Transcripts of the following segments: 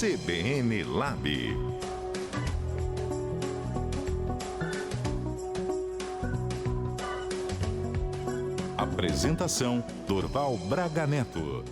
CBN Lab. Apresentação: Dorval Braga Neto.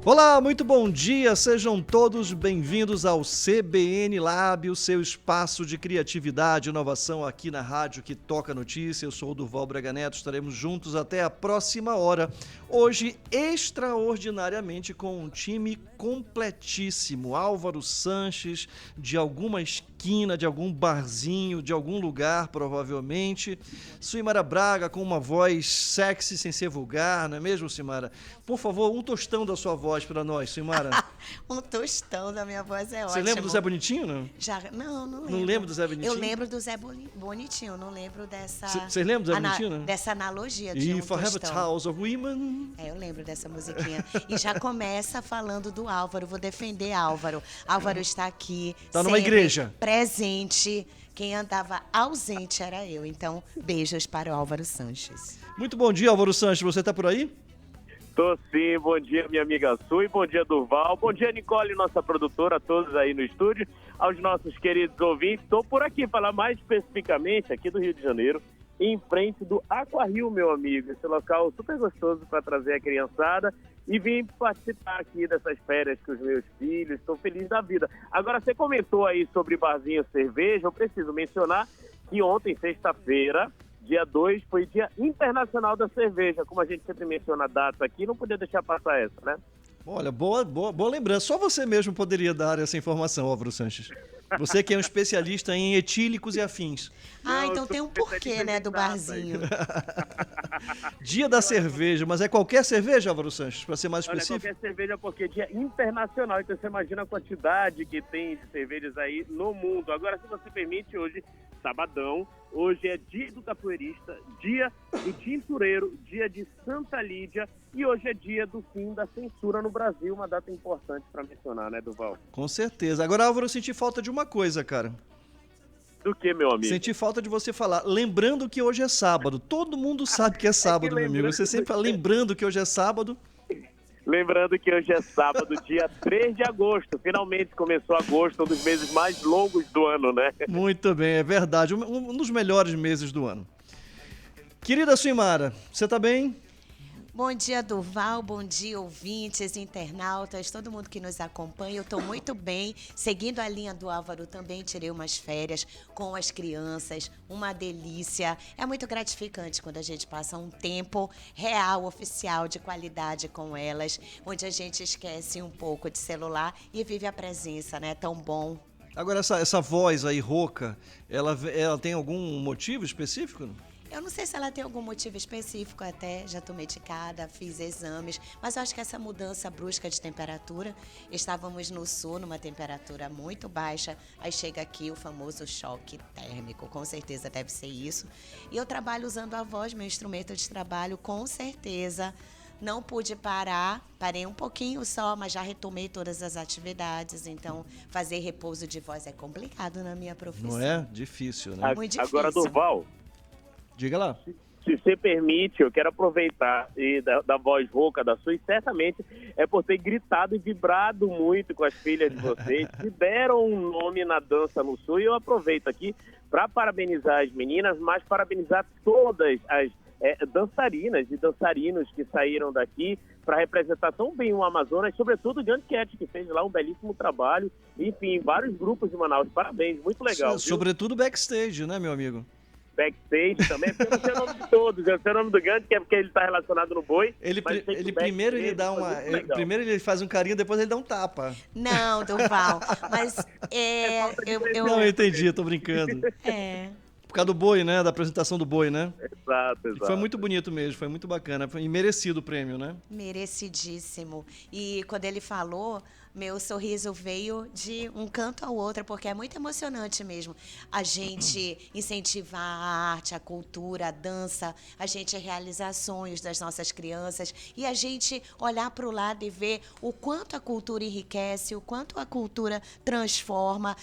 Olá, muito bom dia, sejam todos bem-vindos ao CBN Lab, o seu espaço de criatividade e inovação aqui na rádio que toca notícia. Eu sou o Dorval Braga Neto, estaremos juntos até a próxima hora. Hoje, extraordinariamente, com um time completíssimo. Álvaro Sanches, de alguma esquina, de algum barzinho, de algum lugar, provavelmente. Suimara Braga, com uma voz sexy, sem ser vulgar, não é mesmo, Suimara? Por favor, um tostão da sua voz para nós, Suimara. Um tostão da minha voz é ótimo. Você lembra do Zé Bonitinho, não? Não lembro. Não lembra do Zé Bonitinho? Eu lembro do Zé Bonitinho, não lembro dessa... Você lembra do Zé Bonitinho, né? Dessa analogia de If I have a house of women... Eu lembro dessa musiquinha. E já começa falando do Álvaro, vou defender Álvaro. Álvaro está aqui. Está numa igreja. Presente. Quem andava ausente era eu. Então, beijos para o Álvaro Sanches. Muito bom dia, Álvaro Sanches. Você está por aí? Tô sim, bom dia minha amiga Sui, bom dia Durval, bom dia Nicole, nossa produtora, a todos aí no estúdio, aos nossos queridos ouvintes. Estou por aqui, falar mais especificamente aqui do Rio de Janeiro, em frente do Aquarrio, meu amigo, esse local super gostoso para trazer a criançada e vim participar aqui dessas férias com os meus filhos, estou feliz da vida. Agora, você comentou aí sobre barzinho cerveja, eu preciso mencionar que ontem, sexta-feira, Dia 2 foi Dia Internacional da Cerveja. Como a gente sempre menciona a data aqui, não podia deixar passar essa, né? Olha, boa lembrança. Só você mesmo poderia dar essa informação, Álvaro Sanches. Você que é um especialista em etílicos e afins. Então tem um porquê, né, do barzinho. Dia da cerveja, mas é qualquer cerveja, Álvaro Sanches, para ser mais específico? Olha, qualquer cerveja, porque é Dia Internacional, então você imagina a quantidade que tem de cervejas aí no mundo. Agora, se você permite, hoje, sabadão, hoje é Dia do Capoeirista, Dia do Tintureiro, Dia de Santa Lídia e hoje é Dia do fim da censura no Brasil, uma data importante para mencionar, né, Durval? Com certeza. Agora, Álvaro, eu senti falta de uma coisa, cara. Do que, meu amigo? Senti falta de você falar, lembrando que hoje é sábado. Todo mundo sabe que é sábado, meu amigo. Você sempre fala, lembrando que hoje é sábado. Lembrando que hoje é sábado, dia 3 de agosto. Finalmente começou agosto, um dos meses mais longos do ano, né? Muito bem, é verdade. Um dos melhores meses do ano. Querida Suimara, você tá bem? Bom dia, Durval, bom dia, ouvintes, internautas, todo mundo que nos acompanha. Eu estou muito bem, seguindo a linha do Álvaro, também tirei umas férias com as crianças, uma delícia. É muito gratificante quando a gente passa um tempo real, oficial, de qualidade com elas, onde a gente esquece um pouco de celular e vive a presença, né? Tão bom. Agora, essa voz aí rouca, ela tem algum motivo específico? Eu não sei se ela tem algum motivo específico, até já estou medicada, fiz exames, mas eu acho que essa mudança brusca de temperatura, estávamos no sul numa temperatura muito baixa, aí chega aqui o famoso choque térmico, com certeza deve ser isso. E eu trabalho usando a voz, meu instrumento de trabalho, com certeza. Não pude parar, parei um pouquinho só, mas já retomei todas as atividades, então fazer repouso de voz é complicado na minha profissão. Não é? Difícil, né? Muito difícil. Agora, Durval, diga lá. se você permite, eu quero aproveitar da voz rouca da sua, e certamente é por ter gritado e vibrado muito com as filhas de vocês, que deram um nome na dança no Sul, e eu aproveito aqui para parabenizar as meninas, mas parabenizar todas as dançarinas e dançarinos que saíram daqui para representar tão bem o Amazonas, sobretudo o John Cat, que fez lá um belíssimo trabalho, enfim, vários grupos de Manaus, parabéns, muito legal. Sobretudo backstage, né, meu amigo? Backstage também, porque eu não sei o nome de todos, eu sei o nome do Gant, que é porque ele está relacionado no boi. Ele primeiro ele dá primeiro ele faz um carinho, depois ele dá um tapa. Não, Durval, mas Não, eu entendi, tô brincando. Por causa do boi, né? Da apresentação do boi, né? Exato. Foi muito bonito mesmo, foi muito bacana. E merecido o prêmio, né? Merecidíssimo. E quando ele falou, meu sorriso veio de um canto ao outro, porque é muito emocionante mesmo. A gente incentivar a arte, a cultura, a dança, a gente realizar sonhos das nossas crianças e a gente olhar para o lado e ver o quanto a cultura enriquece, o quanto a cultura transforma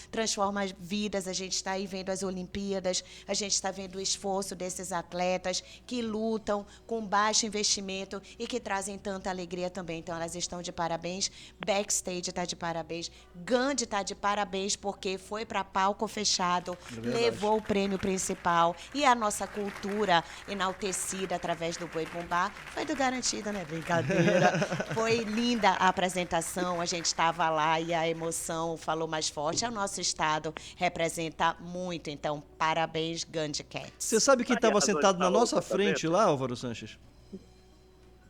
vidas. A gente está aí vendo as Olimpíadas, a gente está vendo o esforço desses atletas que lutam com baixo investimento e que trazem tanta alegria também. Então, elas estão de parabéns. Backstage Neide está de parabéns, Gandhi está de parabéns porque foi para palco fechado, levou o prêmio principal e a nossa cultura enaltecida através do Boi Bumbá foi do Garantido, né? Brincadeira. Foi linda a apresentação, a gente estava lá e a emoção falou mais forte. O nosso estado representa muito, então parabéns, Gandhi Cats. Você sabe quem estava Aí, sentado na falou, nossa tá frente vendo? lá, Álvaro Sanches?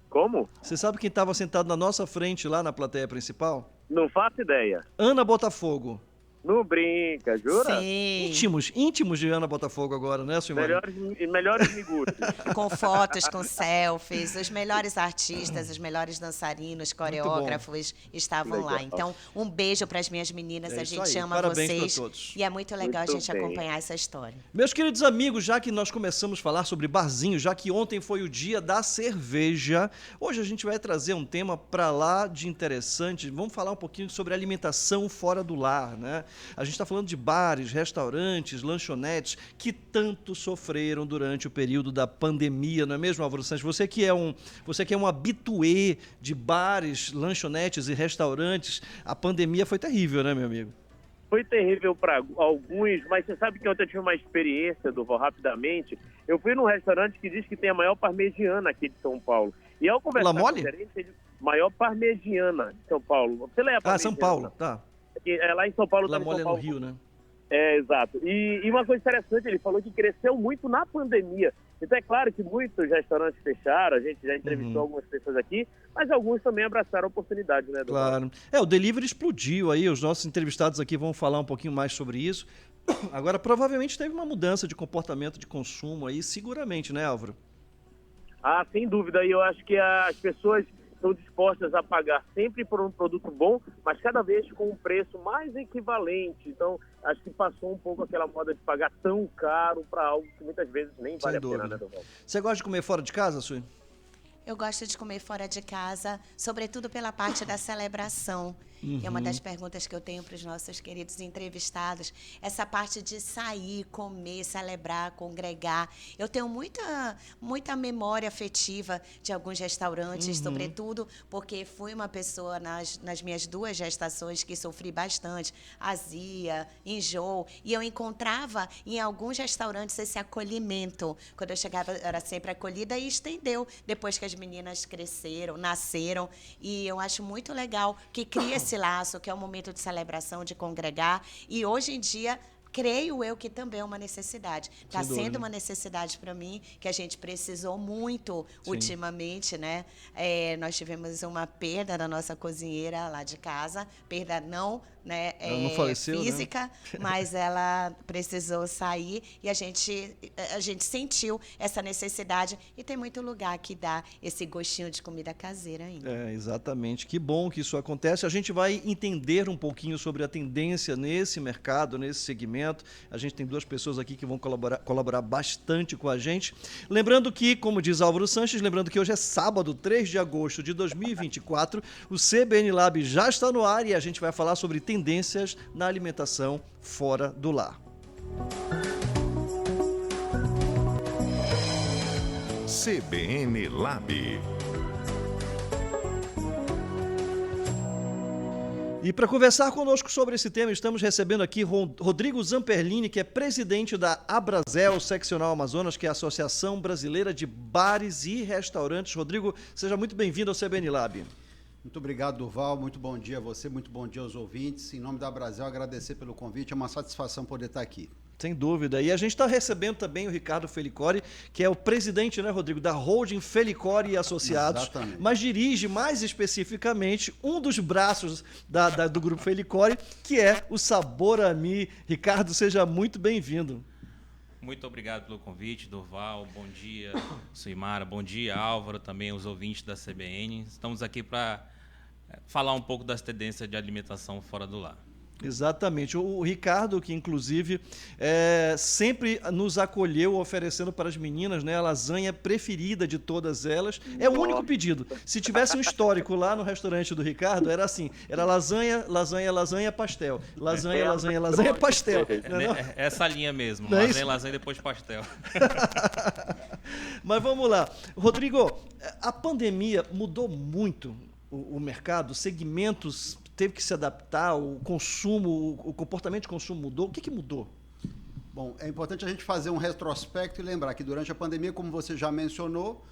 Como? Você sabe quem estava sentado na nossa frente lá na plateia principal? Não faço ideia. Ana Botafogo. Não brinca, jura? Sim, Íntimos de Ana Botafogo agora, né, Silmar? Melhores miguxos. com fotos, com selfies, os melhores artistas, os melhores dançarinos, coreógrafos estavam Legal. lá. Então, um beijo para as minhas meninas, É a isso gente aí, ama parabéns pra vocês. todos. E é muito legal Muito a gente bem. acompanhar essa história. Meus queridos amigos, já que nós começamos a falar sobre barzinho, já que ontem foi o dia da cerveja, hoje a gente vai trazer um tema para lá de interessante. Vamos falar um pouquinho sobre alimentação fora do lar, né? A gente está falando de bares, restaurantes, lanchonetes que tanto sofreram durante o período da pandemia, não é mesmo, Álvaro Santos? Você que é um habitué de bares, lanchonetes e restaurantes, a pandemia foi terrível, né, meu amigo? Foi terrível para alguns, mas você sabe que ontem eu tive uma experiência, Durval, rapidamente. Eu fui num restaurante que diz que tem a maior parmegiana aqui de São Paulo. E ao conversar La Mole? com o gerente, ele maior parmegiana de São Paulo. Você lê a Ah, parmegiana? São Paulo, tá. É lá em São Paulo. La tá em Mole São é no Paulo. Rio, né? É, exato. E uma coisa interessante, ele falou que cresceu muito na pandemia. Então é claro que muitos restaurantes fecharam, a gente já entrevistou algumas pessoas aqui, mas alguns também abraçaram a oportunidade, né, Durval? Claro. O delivery explodiu aí, os nossos entrevistados aqui vão falar um pouquinho mais sobre isso. Agora, provavelmente teve uma mudança de comportamento de consumo aí, seguramente, né, Álvaro? Ah, sem dúvida. E eu acho que as pessoas estão dispostas a pagar sempre por um produto bom, mas cada vez com um preço mais equivalente. Então, acho que passou um pouco aquela moda de pagar tão caro para algo que muitas vezes nem vale a pena, né, Durval? Você gosta de comer fora de casa, Sui? Eu gosto de comer fora de casa, sobretudo pela parte da celebração. É uma das perguntas que eu tenho para os nossos queridos entrevistados. Essa parte de sair, comer, celebrar, congregar. Eu tenho muita memória afetiva de alguns restaurantes, sobretudo porque fui uma pessoa nas minhas 2 gestações que sofri bastante, azia, enjoo. E eu encontrava em alguns restaurantes esse acolhimento. Quando eu chegava, eu era sempre acolhida e estendeu depois que as meninas cresceram, nasceram. E eu acho muito legal que cria esse laço, que é um momento de celebração, de congregar. E hoje em dia, creio eu que também é uma necessidade. Está sendo uma necessidade para mim, que a gente precisou muito ultimamente, né? Nós tivemos uma perda da nossa cozinheira lá de casa, perda não, né, Ela não faleceu, física, né? mas ela precisou sair e a gente sentiu essa necessidade e tem muito lugar que dá esse gostinho de comida caseira ainda. Exatamente. Que bom que isso acontece. A gente vai entender um pouquinho sobre a tendência nesse mercado, nesse segmento. A gente tem 2 pessoas aqui que vão colaborar bastante com a gente. Lembrando que, como diz Álvaro Sanches, lembrando que hoje é sábado, 3 de agosto de 2024, o CBN Lab já está no ar e a gente vai falar sobre tendências na alimentação fora do lar. CBN Lab. E para conversar conosco sobre esse tema, estamos recebendo aqui Rodrigo Zamperlini, que é presidente da Abrazel Seccional Amazonas, que é a Associação Brasileira de Bares e Restaurantes. Rodrigo, seja muito bem-vindo ao CBN Lab. Muito obrigado, Durval. Muito bom dia a você, muito bom dia aos ouvintes. Em nome da Abrazel, agradecer pelo convite. É uma satisfação poder estar aqui. Sem dúvida. E a gente está recebendo também o Ricardo Felicori, que é o presidente, né, Rodrigo, da Holding Felicori e Associados, Exatamente. mas dirige mais especificamente um dos braços do Grupo Felicori, que é o Sabor a Mi. Ricardo, seja muito bem-vindo. Muito obrigado pelo convite, Durval. Bom dia, Suimara. Bom dia, Álvaro, também os ouvintes da CBN. Estamos aqui para falar um pouco das tendências de alimentação fora do lar. Exatamente. O Ricardo, que inclusive sempre nos acolheu oferecendo para as meninas, né, a lasanha preferida de todas elas. É o único pedido. Se tivesse um histórico lá no restaurante do Ricardo, era assim, era lasanha, lasanha, lasanha, pastel. Lasanha, lasanha, lasanha, pastel. Não é não? Essa linha mesmo, Não é lasanha, isso? lasanha e depois pastel. Mas vamos lá. Rodrigo, a pandemia mudou muito o mercado, segmentos teve que se adaptar, o consumo, o comportamento de consumo mudou? O que mudou? Bom, é importante a gente fazer um retrospecto e lembrar que durante a pandemia, como você já mencionou,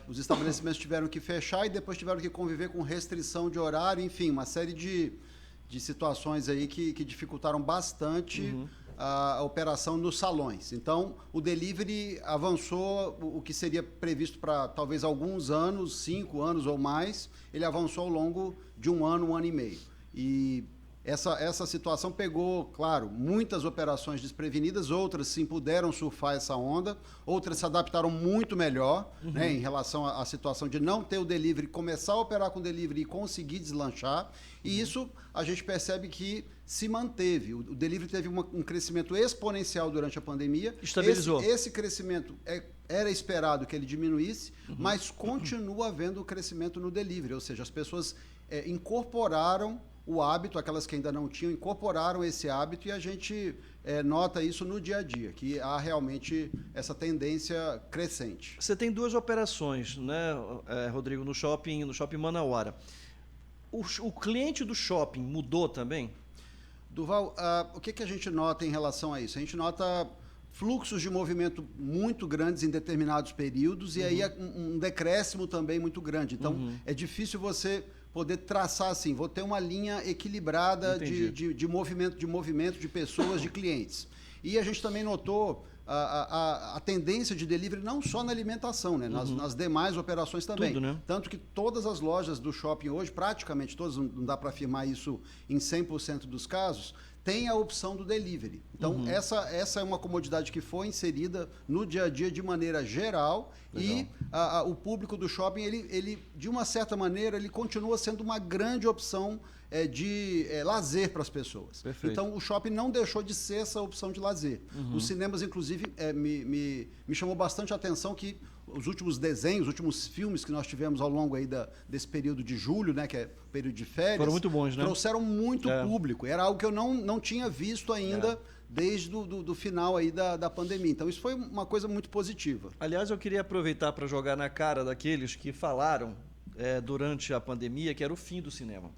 os estabelecimentos tiveram que fechar e depois tiveram que conviver com restrição de horário, enfim, uma série de situações aí que dificultaram bastante a operação nos salões. Então, o delivery avançou, o que seria previsto para talvez alguns anos, 5 anos ou mais, ele avançou ao longo de um ano e meio. E essa situação pegou, claro, muitas operações desprevenidas, outras sim puderam surfar essa onda, outras se adaptaram muito melhor, né, em relação à situação de não ter o delivery, começar a operar com delivery e conseguir deslanchar. E isso a gente percebe que se manteve. O delivery teve um crescimento exponencial durante a pandemia. Estabilizou. Esse crescimento era esperado que ele diminuísse, mas continua havendo crescimento no delivery, ou seja, as pessoas incorporaram o hábito, aquelas que ainda não tinham, incorporaram esse hábito e a gente nota isso no dia a dia, que há realmente essa tendência crescente. Você tem 2 operações, né, Rodrigo, no shopping Manauara. O cliente do shopping mudou também? Durval, o que a gente nota em relação a isso? A gente nota fluxos de movimento muito grandes em determinados períodos e aí um decréscimo também muito grande. Então, é difícil você poder traçar assim, vou ter uma linha equilibrada de movimento de pessoas, de clientes. E a gente também notou a tendência de delivery não só na alimentação, né? Nas demais operações também. Tudo, né? Tanto que todas as lojas do shopping hoje, praticamente todas, não dá para afirmar isso em 100% dos casos, tem a opção do delivery. Então, essa é uma comodidade que foi inserida no dia a dia de maneira geral. Legal. E o público do shopping, ele, de uma certa maneira, ele continua sendo uma grande opção de lazer para as pessoas. Perfeito. Então, o shopping não deixou de ser essa opção de lazer. Os cinemas, inclusive, me chamou bastante a atenção que os últimos desenhos, os últimos filmes que nós tivemos ao longo aí desse período de julho, né, que é o período de férias, foram muito bons, né? Trouxeram muito público. Era algo que eu não tinha visto ainda desde do final aí da pandemia. Então, isso foi uma coisa muito positiva. Aliás, eu queria aproveitar para jogar na cara daqueles que falaram durante a pandemia que era o fim do cinema.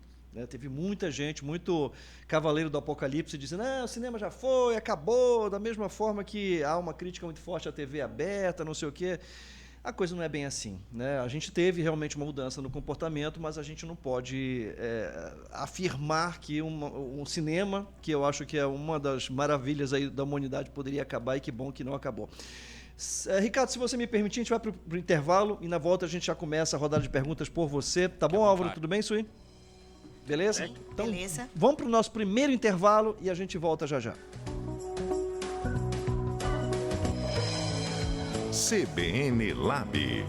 Teve muita gente, muito cavaleiro do apocalipse, dizendo que o cinema já foi, acabou, da mesma forma que há uma crítica muito forte à TV aberta, não sei o quê. A coisa não é bem assim, né? A gente teve realmente uma mudança no comportamento, mas a gente não pode afirmar que um cinema, que eu acho que é uma das maravilhas aí da humanidade, poderia acabar, e que bom que não acabou. Ricardo, se você me permitir, a gente vai para o intervalo e na volta a gente já começa a rodada de perguntas por você. Tá bom, Álvaro? Tudo bem, Sui? Beleza? Então, beleza. Vamos para o nosso primeiro intervalo e a gente volta já já. CBN Lab.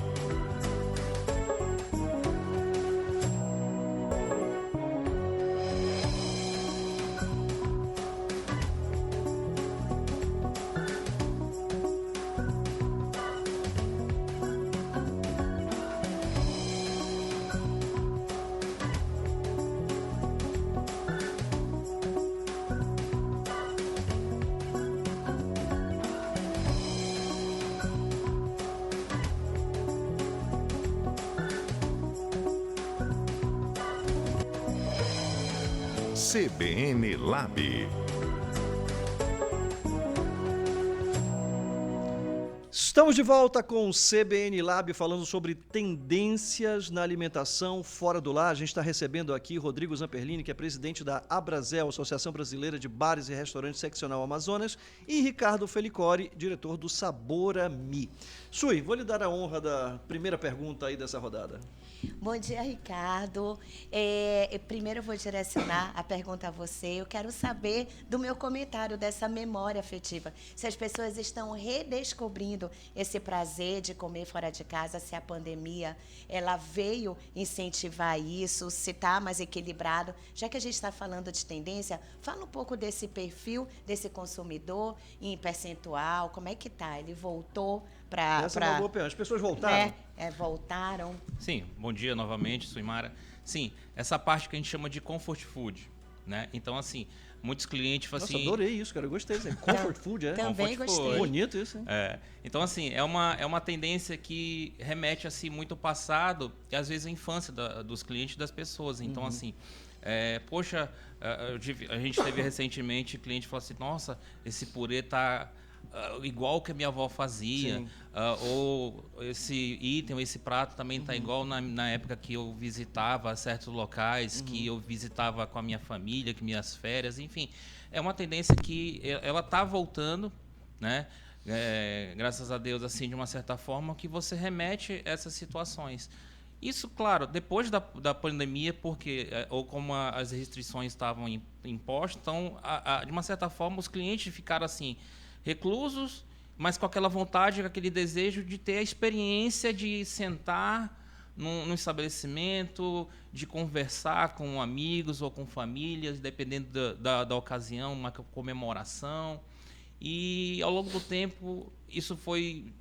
CBN Lab. Estamos de volta com o CBN Lab, falando sobre tendências na alimentação fora do lar. A gente está recebendo aqui Rodrigo Zamperlini, que é presidente da Abrazel, Associação Brasileira de Bares e Restaurantes Seccional Amazonas, e Ricardo Felicori, diretor do Saborami. Sui, vou lhe dar a honra da primeira pergunta aí dessa rodada. Bom dia, Ricardo. Primeiro eu vou direcionar a pergunta a você. Eu quero saber do meu comentário dessa memória afetiva. Se as pessoas estão redescobrindo esse prazer de comer fora de casa, se a pandemia ela veio incentivar isso, se está mais equilibrado. Já que a gente está falando de tendência, fala um pouco desse perfil desse consumidor em percentual. Como é que tá? Ele voltou para... Essa é uma boa pergunta. As pessoas voltaram? Voltaram. Sim, bom dia novamente, Suimara. Sim, essa parte que a gente chama de comfort food, né? Então, assim, muitos clientes falam assim... Nossa, adorei isso, cara. Eu gostei. Comfort food, Também comfort gostei. food. Bonito isso, hein? Então, assim, é uma tendência que remete, assim, muito ao passado e, às vezes, à infância dos clientes e das pessoas. Então, assim, Poxa, a gente teve recentemente cliente que falou assim, nossa, esse purê tá igual que a minha avó fazia, ou esse item, esse prato também tá igual na época que eu visitava certos locais, que eu visitava com a minha família, que minhas férias, enfim. É uma tendência que ela tá voltando, né? Graças a Deus, assim, de uma certa forma, que você remete a essas situações. Isso, claro, depois da pandemia, porque ou como as restrições estavam impostas, então, de uma certa forma, os clientes ficaram assim, reclusos, mas com aquela vontade, com aquele desejo de ter a experiência de sentar num estabelecimento, de conversar com amigos ou com famílias, dependendo da ocasião, uma comemoração. E, ao longo do tempo, isso foi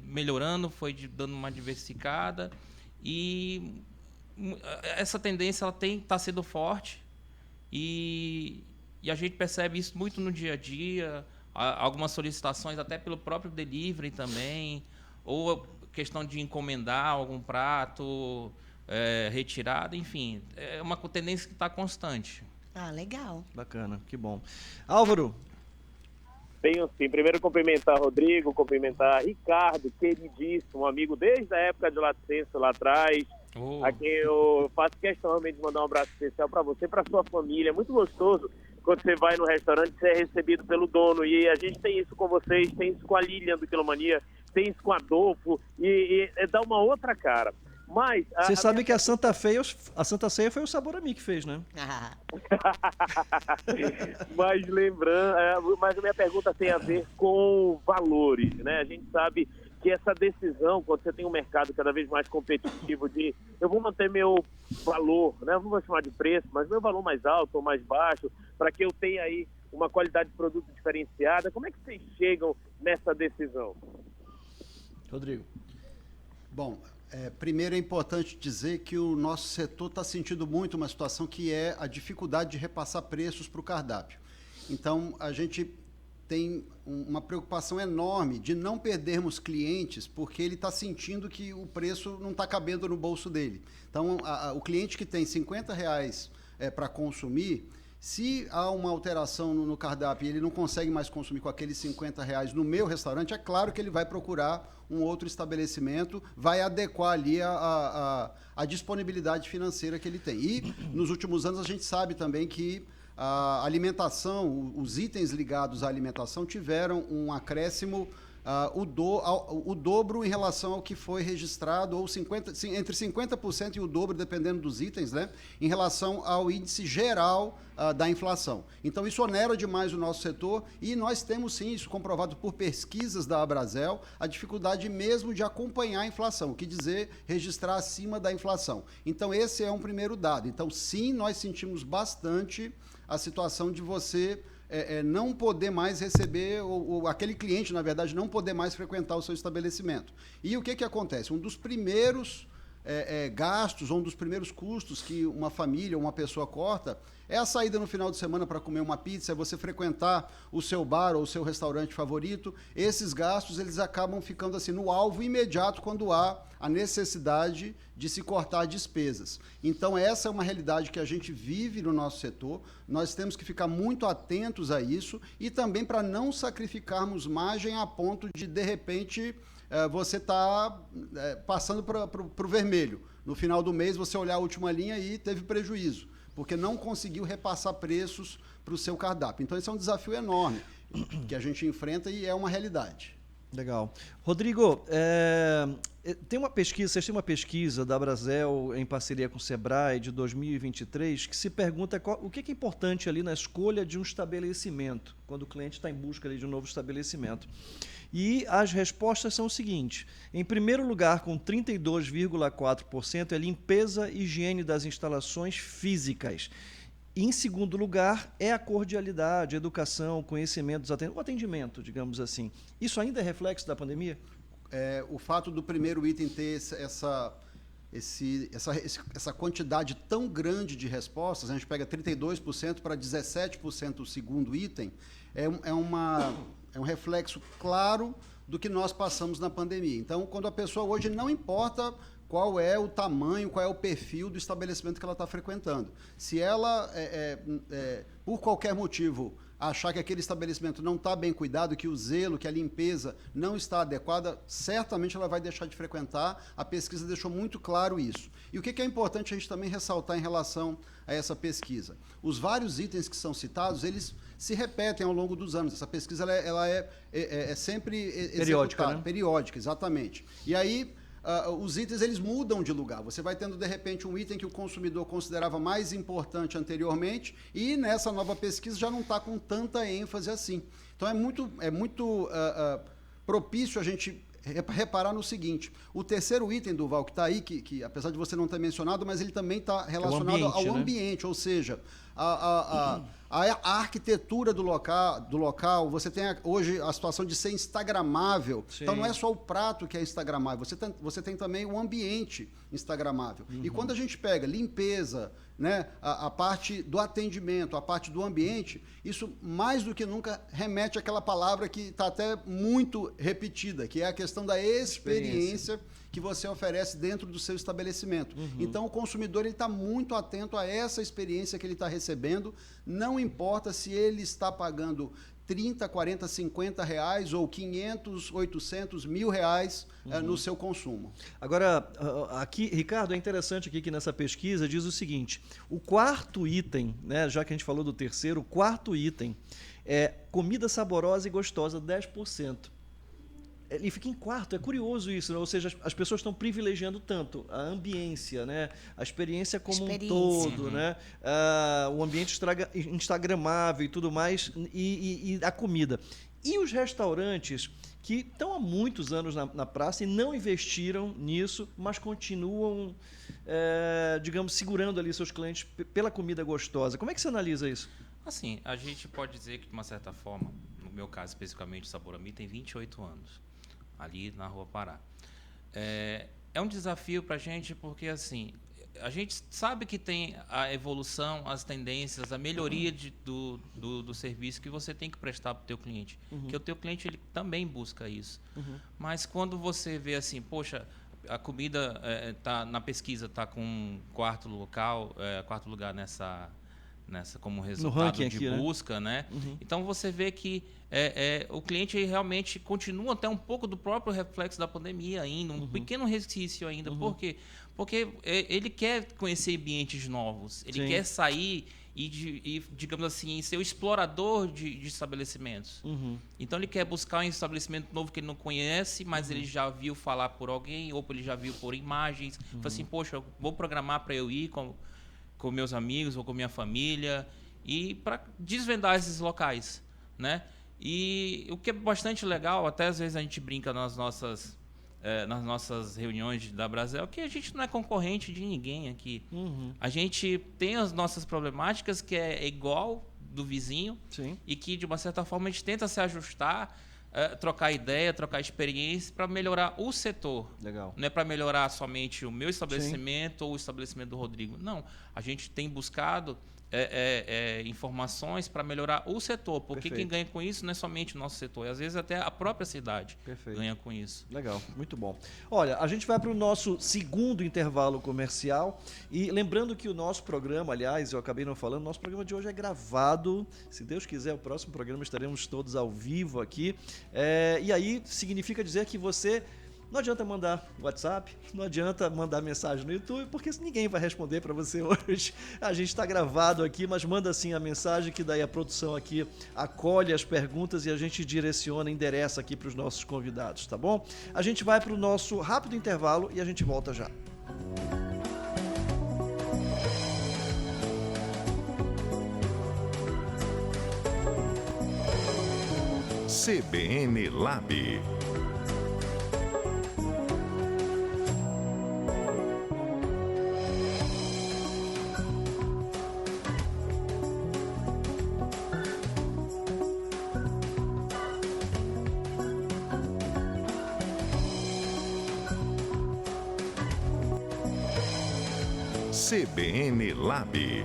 melhorando, foi dando uma diversificada. E essa tendência está sendo forte e a gente percebe isso muito no dia a dia, algumas solicitações até pelo próprio delivery também, ou questão de encomendar algum prato, retirada, enfim, é uma tendência que está constante. Ah, legal. Bacana, que bom. Álvaro? Tenho sim. Primeiro cumprimentar Rodrigo, cumprimentar Ricardo, queridíssimo, um amigo desde a época de Lato lá atrás, a quem eu faço questão realmente de mandar um abraço especial para você, para sua família. É muito gostoso quando você vai no restaurante ser recebido pelo dono, e a gente tem isso com vocês, tem isso com a Lilian do Quilomania, tem isso com a Adolfo, e dá uma outra cara. Mas você sabe que a Santa Ceia foi o Sabor a Mim que fez, né? Mas lembrando, mas a minha pergunta tem a ver com valores, né? A gente sabe que essa decisão, quando você tem um mercado cada vez mais competitivo de eu vou manter meu valor, né? Eu não vou chamar de preço, mas meu valor mais alto ou mais baixo, para que eu tenha aí uma qualidade de produto diferenciada. Como é que vocês chegam nessa decisão? Rodrigo. Bom, primeiro é importante dizer que o nosso setor está sentindo muito uma situação que é a dificuldade de repassar preços para o cardápio. Então, a gente tem uma preocupação enorme de não perdermos clientes, porque ele está sentindo que o preço não está cabendo no bolso dele. Então, o cliente que tem R$50 para consumir, se há uma alteração no cardápio e ele não consegue mais consumir com aqueles R$50 no meu restaurante, é claro que ele vai procurar um outro estabelecimento, vai adequar ali a disponibilidade financeira que ele tem. E, nos últimos anos, a gente sabe também que a alimentação, os itens ligados à alimentação tiveram um acréscimo o dobro em relação ao que foi registrado, ou entre 50% e o dobro, dependendo dos itens, né, em relação ao índice geral da inflação. Então, isso onera demais o nosso setor e nós temos, sim, isso comprovado por pesquisas da Abrazel, a dificuldade mesmo de acompanhar a inflação, o que dizer registrar acima da inflação. Então, esse é um primeiro dado. Então, sim, nós sentimos bastante a situação de você não poder mais receber, ou aquele cliente, na verdade, não poder mais frequentar o seu estabelecimento. E o que acontece? Um dos primeiros gastos, ou um dos primeiros custos que uma família ou uma pessoa corta é a saída no final de semana para comer uma pizza, é você frequentar o seu bar ou o seu restaurante favorito. Esses gastos, eles acabam ficando assim no alvo imediato quando há a necessidade de se cortar despesas. Então, essa é uma realidade que a gente vive no nosso setor. Nós temos que ficar muito atentos a isso e também para não sacrificarmos margem a ponto de repente, você está passando para o vermelho. No final do mês, você olhar a última linha e teve prejuízo, porque não conseguiu repassar preços para o seu cardápio. Então, esse é um desafio enorme que a gente enfrenta e é uma realidade. Legal. Rodrigo, vocês têm uma pesquisa da Abrazel em parceria com o Sebrae de 2023 que se pergunta o que é importante ali na escolha de um estabelecimento, quando o cliente está em busca ali de um novo estabelecimento. E as respostas são o seguinte: em primeiro lugar, com 32,4%, é limpeza e higiene das instalações físicas. Em segundo lugar, é a cordialidade, a educação, o conhecimento, o atendimento, digamos assim. Isso ainda é reflexo da pandemia? O fato do primeiro item ter essa quantidade tão grande de respostas, a gente pega 32% para 17% o segundo item, é um reflexo claro do que nós passamos na pandemia. Então, quando a pessoa hoje, não importa qual é o tamanho, qual é o perfil do estabelecimento que ela está frequentando. Se ela, por qualquer motivo, achar que aquele estabelecimento não está bem cuidado, que o zelo, que a limpeza não está adequada, certamente ela vai deixar de frequentar. A pesquisa deixou muito claro isso. E o que é importante a gente também ressaltar em relação a essa pesquisa? Os vários itens que são citados, eles se repetem ao longo dos anos. Essa pesquisa ela é sempre periódica, né? Periódica, exatamente. E aí, os itens eles mudam de lugar. Você vai tendo, de repente, um item que o consumidor considerava mais importante anteriormente e nessa nova pesquisa já não está com tanta ênfase assim. Então, é muito propício a gente reparar no seguinte: o terceiro item, Durval, que está aí, que apesar de você não ter mencionado, mas ele também está relacionado ao ambiente, ou seja, a arquitetura do local. Você tem hoje a situação de ser instagramável. Sim. Então não é só o prato que é instagramável, você tem também o ambiente instagramável. E quando a gente pega limpeza, né, a parte do atendimento, a parte do ambiente, isso mais do que nunca remete àquela palavra que está até muito repetida, que é a questão da experiência que você oferece dentro do seu estabelecimento. Então, o consumidor está muito atento a essa experiência que ele está recebendo, não importa se ele está pagando 30, 40, 50 reais ou 500, 800, R$1.000 no seu consumo. Agora, aqui, Ricardo, é interessante aqui que nessa pesquisa diz o seguinte: o quarto item, né, já que a gente falou do terceiro, o quarto item é comida saborosa e gostosa, 10%. Ele fica em quarto, é curioso isso, né? Ou seja, as pessoas estão privilegiando tanto a ambiência, né? A experiência como um todo, né? O ambiente instagramável e tudo mais, e a comida. E os restaurantes que estão há muitos anos na praça e não investiram nisso, mas continuam, digamos, segurando ali seus clientes pela comida gostosa. Como é que você analisa isso? Assim, a gente pode dizer que, de uma certa forma, no meu caso especificamente, o Sabor a Mim tem 28 anos. Ali na Rua Pará. É um desafio para a gente porque, assim, a gente sabe que tem a evolução, as tendências, a melhoria do serviço que você tem que prestar para o teu cliente. Porque o teu cliente ele também busca isso. Mas quando você vê assim, poxa, a comida na pesquisa está com quarto lugar nessa como resultado de aqui, busca, né? Então você vê que o cliente realmente continua até um pouco do próprio reflexo da pandemia ainda, um pequeno resquício ainda. Por quê? Porque ele quer conhecer ambientes novos, ele quer sair e, digamos assim, ser o explorador de estabelecimentos. Então ele quer buscar um estabelecimento novo que ele não conhece, mas ele já viu falar por alguém, ou ele já viu por imagens. Fala assim, poxa, eu vou programar para eu ir com meus amigos ou com minha família e para desvendar esses locais, né? E o que é bastante legal, até às vezes a gente brinca nas nossas reuniões da Brasel, que a gente não é concorrente de ninguém aqui. A gente tem as nossas problemáticas que é igual do vizinho. Sim. E que de uma certa forma a gente tenta se ajustar, trocar ideia, trocar experiência para melhorar o setor. Legal. Não é para melhorar somente o meu estabelecimento ou o estabelecimento do Rodrigo. Não. A gente tem buscado informações para melhorar o setor, porque quem ganha com isso não é somente o nosso setor, às vezes até a própria cidade ganha com isso. Legal, muito bom. Olha, a gente vai para o nosso segundo intervalo comercial e lembrando que o nosso programa, aliás, eu acabei não falando, nosso programa de hoje é gravado, se Deus quiser, o próximo programa estaremos todos ao vivo aqui, e aí significa dizer que você... Não adianta mandar WhatsApp, não adianta mandar mensagem no YouTube, porque ninguém vai responder para você hoje. A gente está gravado aqui, mas manda sim a mensagem, que daí a produção aqui acolhe as perguntas e a gente direciona, endereça aqui para os nossos convidados, tá bom? A gente vai para o nosso rápido intervalo e a gente volta já. CBN Lab. CBN Lab.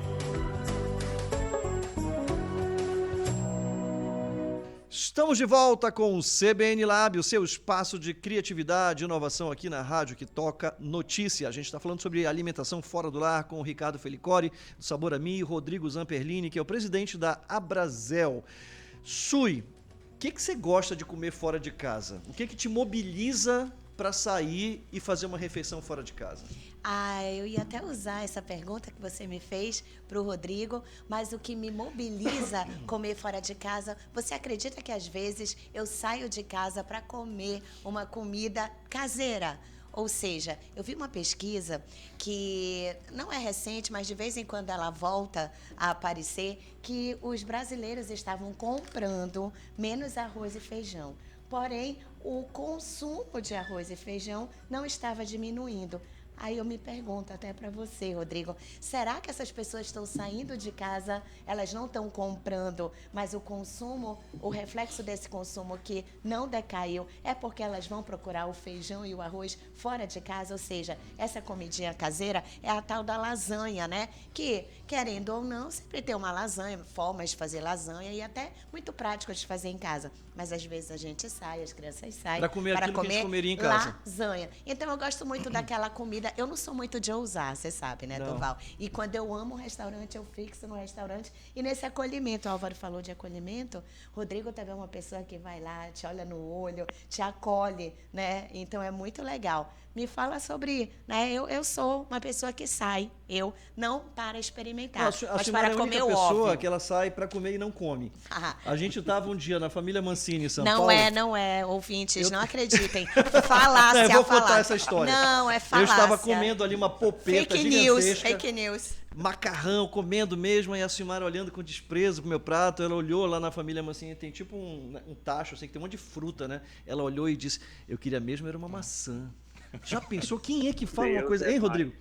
Estamos Estamos de volta com o CBN Lab, o seu espaço de criatividade e inovação aqui na rádio que toca notícia. A gente está falando sobre alimentação fora do lar com o Ricardo Felicori, do Sabor a Mim, e o Rodrigo Zamperlini, que é o presidente da Abrazel. Sui, o que você gosta de comer fora de casa? O que te mobiliza para sair e fazer uma refeição fora de casa? Eu ia até usar essa pergunta que você me fez para o Rodrigo, mas o que me mobiliza comer fora de casa, você acredita que às vezes eu saio de casa para comer uma comida caseira? Ou seja, eu vi uma pesquisa que não é recente, mas de vez em quando ela volta a aparecer, que os brasileiros estavam comprando menos arroz e feijão. Porém, o consumo de arroz e feijão não estava diminuindo. Aí eu me pergunto até para você, Rodrigo, será que essas pessoas estão saindo de casa, elas não estão comprando, mas o consumo, o reflexo desse consumo que não decaiu, é porque elas vão procurar o feijão e o arroz fora de casa? Ou seja, essa comidinha caseira é a tal da lasanha, né? Que, querendo ou não, sempre tem uma lasanha, formas de fazer lasanha e até muito prático de fazer em casa. Mas às vezes a gente sai, as crianças saem para comer aquilo que a gente comeria em casa. Lasanha. Então eu gosto muito daquela comida. Eu não sou muito de ousar, você sabe, né, Durval? E quando eu amo um restaurante, eu fixo no restaurante. E nesse acolhimento, o Álvaro falou de acolhimento, Rodrigo também é uma pessoa que vai lá, te olha no olho, te acolhe, né? Então é muito legal. Me fala sobre, né? Eu sou uma pessoa que sai, eu não para experimentar, mas para comer o óbvio. É a única pessoa que ela sai para comer e não come. A gente estava um dia na família Mancini em São Paulo. Não é, ouvintes, não acreditem. Falácia, eu vou contar essa história. Não, é falácia. Eu estava comendo ali uma popeta gigantesca. Fake news. Macarrão, comendo mesmo, e a Silmara olhando com desprezo pro meu prato. Ela olhou lá na família Mancini, tem tipo um tacho, assim, que tem um monte de fruta, né? Ela olhou e disse, eu queria mesmo era uma maçã. Já pensou? Quem é que fala uma coisa? Hein, Rodrigo?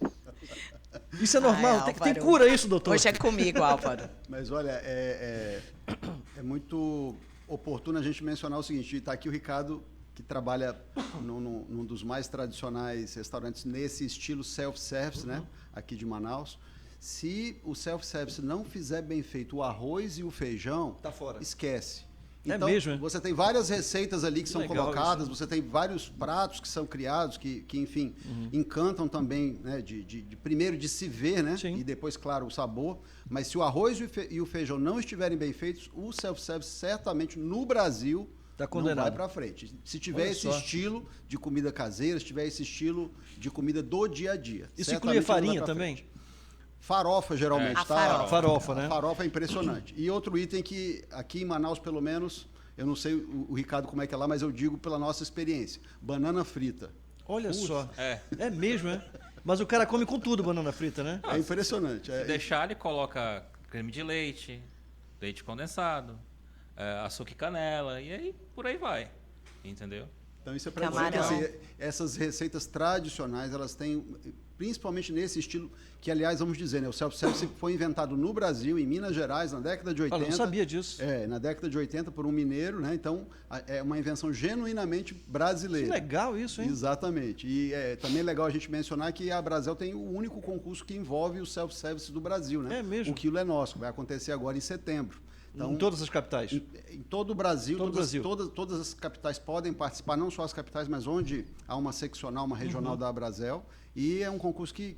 Isso é normal? Tem cura isso, doutor? Hoje é comigo, Álvaro. Mas olha, é muito oportuno a gente mencionar o seguinte, está aqui o Ricardo, que trabalha num dos mais tradicionais restaurantes nesse estilo self-service, né? Aqui de Manaus. Se o self-service não fizer bem feito o arroz e o feijão, tá fora. Esquece. Então, mesmo, hein? você tem várias receitas ali que são colocadas, isso. você tem vários pratos que são criados, que enfim, encantam também, né, primeiro de se ver, né? Sim. E depois, claro, o sabor. Mas se o arroz e o feijão não estiverem bem feitos, o self-service certamente no Brasil não vai para frente. Se tiver esse estilo de comida caseira, se tiver esse estilo de comida do dia a dia. Isso inclui farinha também? Frente. Farofa, geralmente, tá? Farofa, né? A farofa é impressionante. E outro item que aqui em Manaus, pelo menos, eu não sei o Ricardo como é que é lá, mas eu digo pela nossa experiência, banana frita. Olha só. É mesmo, é? Mas o cara come com tudo banana frita, né? É impressionante. Se deixar, ele coloca creme de leite, leite condensado, açúcar e canela, e aí por aí vai, entendeu? Então isso é para dizer que assim, essas receitas tradicionais, elas têm, principalmente nesse estilo, que aliás, vamos dizer, né, o self-service foi inventado no Brasil, em Minas Gerais, na década de 80. Eu não sabia disso. Na década de 80 por um mineiro, né? Então é uma invenção genuinamente brasileira. Que legal isso, hein? Exatamente. E também é legal a gente mencionar que a Abrazel tem o único concurso que envolve o self-service do Brasil, né? É mesmo? O Quilo é Nosso, vai acontecer agora em setembro. Então, em todas as capitais? Em todo o Brasil, todas as capitais podem participar, não só as capitais, mas onde há uma seccional, uma regional da Abrazel. E é um concurso que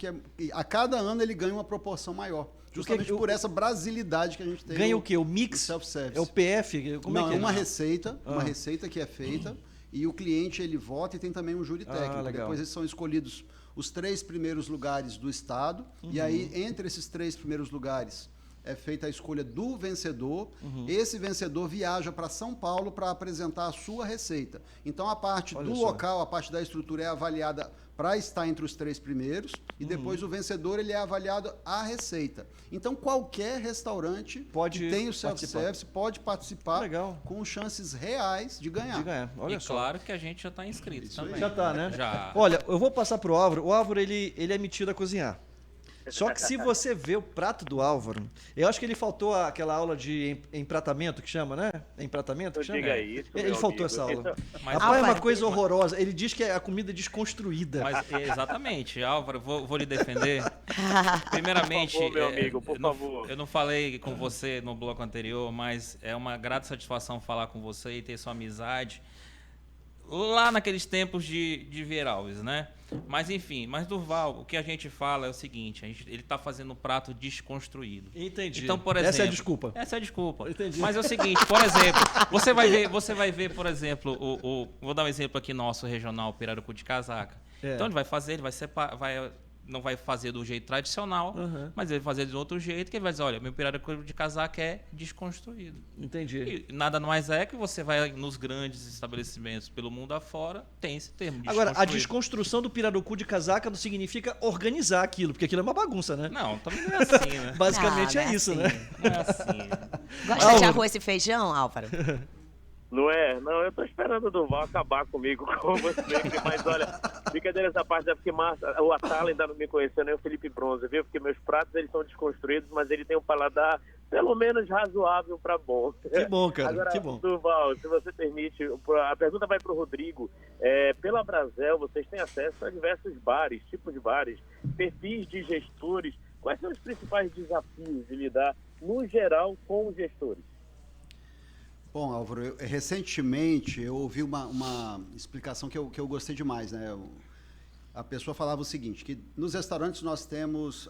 a cada ano ele ganha uma proporção maior. Justamente por essa brasilidade que a gente tem. Ganha o quê? O mix? Self-service. É o PF? Como não, é que é? Uma receita que é feita e o cliente ele vota e tem também um júri técnico. Legal. Depois eles são escolhidos os 3 primeiros lugares do estado e aí entre esses 3 primeiros lugares é feita a escolha do vencedor. Esse vencedor viaja para São Paulo para apresentar a sua receita. Então, a parte do local, a parte da estrutura é avaliada para estar entre os 3 primeiros e depois o vencedor ele é avaliado a receita. Então, qualquer restaurante que tem o self-service pode participar com chances reais de ganhar. Olha e só. claro que a gente já está inscrito também. Já está, né? Já. Olha, eu vou passar para o Álvaro. O Álvaro, ele é metido a cozinhar. Só que se você vê o prato do Álvaro, eu acho que ele faltou aquela aula de empratamento que chama, né? Empratamento que Não chama? diga isso, Ele meu faltou amigo. essa aula. Mas, Rapaz, é uma Álvaro, coisa horrorosa. Ele diz que é a comida desconstruída. mas exatamente, Álvaro, vou lhe defender. Primeiramente, Por favor, meu amigo, por eu não- favor. eu não falei com você no bloco anterior, mas é uma grata satisfação falar com você e ter sua amizade lá naqueles tempos de Vieralves, né? Mas enfim, mas Durval, o que a gente fala é o seguinte, ele está fazendo um prato desconstruído. Entendi. Então, por exemplo, Essa é a desculpa. Essa é a desculpa. Entendi. Mas é o seguinte, por exemplo, você vai ver, por exemplo, vou dar um exemplo aqui nosso regional, Pirarucu de Casaca. É. Então ele vai fazer, ele vai separar, não vai fazer do jeito tradicional, Uhum. mas ele vai fazer de outro jeito, que ele vai dizer, olha, meu Pirarucu de Casaca é desconstruído. Entendi. E nada mais é que você vai nos grandes estabelecimentos pelo mundo afora, tem esse termo, Agora, a desconstruído. desconstrução do pirarucu de casaca não significa organizar aquilo, porque aquilo é uma bagunça, né? Não, também não é assim, né? Basicamente Não, é não é isso, assim. né? Não é assim. Gosta de Álvaro. arroz e feijão, Álvaro? Não é? Não, eu tô esperando o Durval acabar comigo, como você. Mas olha, brincadeira essa parte, é porque o Atala ainda não me conheceu, nem o Felipe Bronze, viu? Porque meus pratos, eles são desconstruídos, mas ele tem um paladar pelo menos razoável para bom. Que bom, cara, Agora, que bom. Durval, se você permite, a pergunta vai para o Rodrigo. Pela Brasel, vocês têm acesso a diversos bares, tipos de bares, perfis de gestores. Quais são os principais desafios de lidar, no geral, com os gestores? Bom, Álvaro, recentemente eu ouvi uma explicação que eu gostei demais, né? A pessoa falava o seguinte, que nos restaurantes nós temos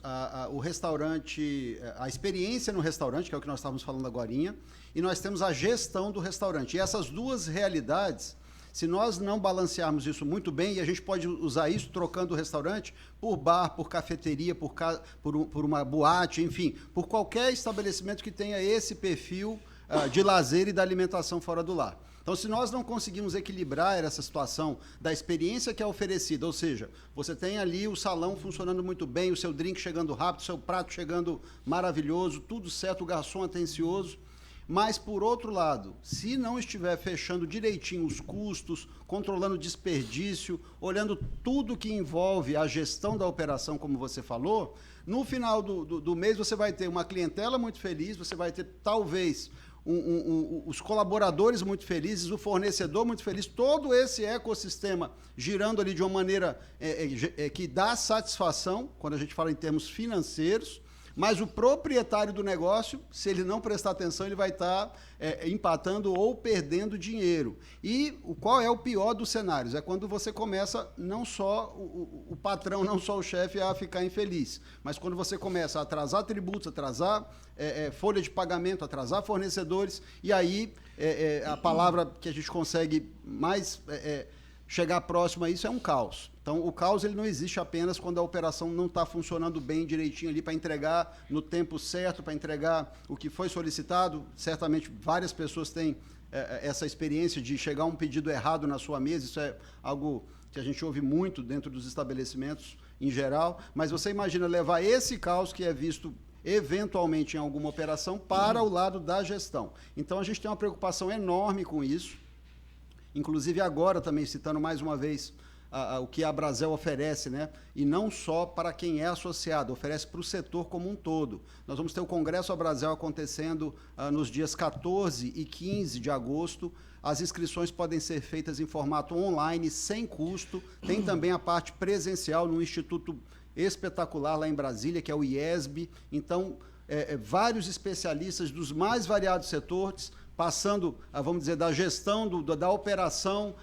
o restaurante, a experiência no restaurante, que é o que nós estávamos falando agorinha, e nós temos a gestão do restaurante. E essas duas realidades, se nós não balancearmos isso muito bem, e a gente pode usar isso trocando o restaurante por bar, por cafeteria, por uma boate, enfim, por qualquer estabelecimento que tenha esse perfil de lazer e da alimentação fora do lar. Então, se nós não conseguimos equilibrar essa situação da experiência que é oferecida, ou seja, você tem ali o salão funcionando muito bem, o seu drink chegando rápido, o seu prato chegando maravilhoso, tudo certo, o garçom atencioso, mas, por outro lado, se não estiver fechando direitinho os custos, controlando o desperdício, olhando tudo que envolve a gestão da operação, como você falou, no final do mês você vai ter uma clientela muito feliz, você vai ter, talvez, os colaboradores muito felizes, o fornecedor muito feliz, todo esse ecossistema girando ali de uma maneira que dá satisfação, quando a gente fala em termos financeiros, mas o proprietário do negócio, se ele não prestar atenção, ele vai estar empatando ou perdendo dinheiro. E qual é o pior dos cenários? É quando você começa, não só o patrão, não só o chefe a ficar infeliz, mas quando você começa a atrasar tributos, atrasar folha de pagamento, atrasar fornecedores, e aí a palavra que a gente consegue mais chegar próximo a isso é um caos. Então, o caos ele não existe apenas quando a operação não está funcionando bem direitinho ali para entregar no tempo certo, para entregar o que foi solicitado. Certamente, várias pessoas têm essa experiência de chegar um pedido errado na sua mesa. Isso é algo que a gente ouve muito dentro dos estabelecimentos em geral. Mas você imagina levar esse caos que é visto eventualmente em alguma operação para o lado da gestão. Então, a gente tem uma preocupação enorme com isso. Inclusive, agora também, citando mais uma vez o que a Brasel oferece, né? E não só para quem é associado, oferece para o setor como um todo. Nós vamos ter o Congresso Abrazel acontecendo nos dias 14 e 15 de agosto. As inscrições podem ser feitas em formato online, sem custo. Tem também a parte presencial no Instituto espetacular lá em Brasília, que é o IESB. Então, vários especialistas dos mais variados setores, passando, vamos dizer, da gestão, da operação,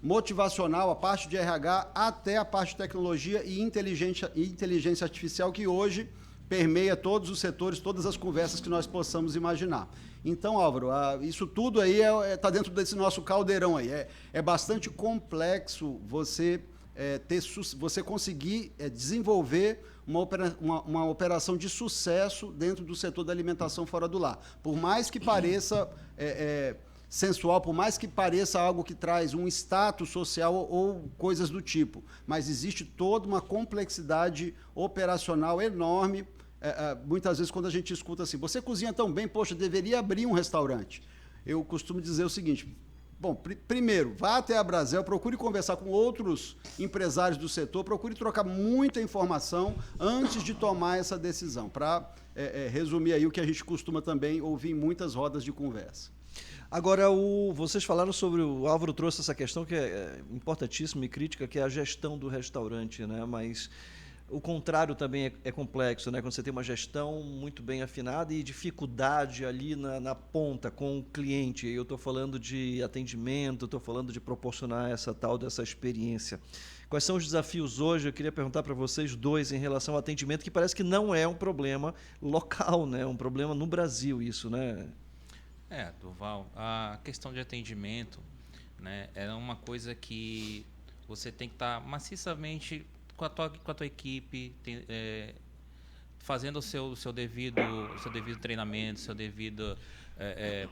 motivacional, a parte de RH, até a parte de tecnologia e inteligência artificial, que hoje permeia todos os setores, todas as conversas que nós possamos imaginar. Então, Álvaro, isso tudo aí está dentro desse nosso caldeirão aí. É bastante complexo você conseguir desenvolver uma operação de sucesso dentro do setor da alimentação fora do lar. Por mais que pareça sensual, por mais que pareça algo que traz um status social ou coisas do tipo, mas existe toda uma complexidade operacional enorme. Muitas vezes, quando a gente escuta assim, você cozinha tão bem, poxa, deveria abrir um restaurante. Eu costumo dizer o seguinte, Bom, primeiro, vá até a Brasel, procure conversar com outros empresários do setor, procure trocar muita informação antes de tomar essa decisão, para resumir aí o que a gente costuma também ouvir em muitas rodas de conversa. Agora, vocês falaram sobre, o Álvaro trouxe essa questão que é importantíssima e crítica, que é a gestão do restaurante, né? Mas o contrário também é complexo, né? Quando você tem uma gestão muito bem afinada e dificuldade ali na ponta com o cliente. Eu estou falando de atendimento, estou falando de proporcionar dessa experiência. Quais são os desafios hoje? Eu queria perguntar para vocês dois em relação ao atendimento, que parece que não é um problema local, né? É um problema no Brasil isso, né? Durval, a questão de atendimento, né, é uma coisa que você tem que estar maciçamente com a tua equipe, fazendo o seu devido treinamento, seu devido